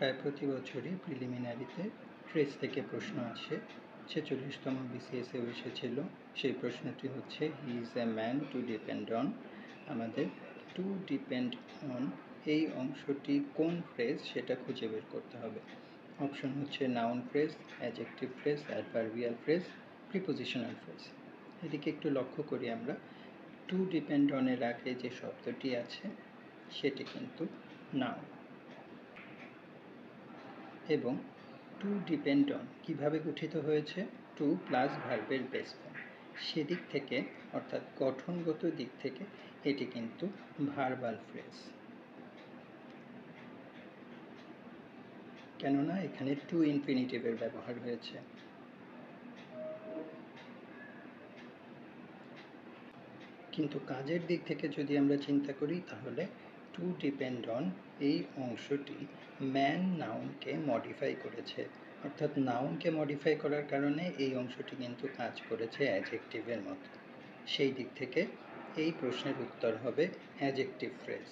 প্রায় প্রতি বছরই প্রিলিমিনারিতে ট্রেস থেকে প্রশ্ন আসে। 46তম বিসিএসেও এসেছিল। সেই প্রশ্নটি হচ্ছে, he is a man to depend on. আমাদের টু ডিপেন্ড অন এই অংশটি কোন ফ্রেজ সেটা খুঁজে বের করতে হবে। অপশন হচ্ছে noun phrase, adjective phrase, adverbial phrase, prepositional phrase. এদিকে একটু লক্ষ্য করি আমরা, টু ডিপেন্ড অনের আগে যে শব্দটি আছে সেটি কিন্তু নাউন, এবং টু ডিপেন্ড অন কীভাবে গঠিত হয়েছে, টু প্লাস ভার্বের বেস ফর্ম। সেদিক থেকে অর্থাৎ গঠনগত দিক থেকে এটি কিন্তু ভার্বাল ফ্রেজ, কেননা এখানে টু ইনফিনিটিভের ব্যবহার হয়েছে। কিন্তু কাজের দিক থেকে যদি আমরা চিন্তা করি তাহলে টু ডিপেন্ড অন এই অংশটি ম্যান নাউনকে মডিফাই করেছে, অর্থাৎ নাউনকে মডিফাই করার কারণে এই অংশটি কিন্তু কাজ করেছে অ্যাডজেক্টিভের মতো। সেই দিক থেকে এই প্রশ্নের উত্তর হবে অ্যাডজেক্টিভ ফ্রেজ।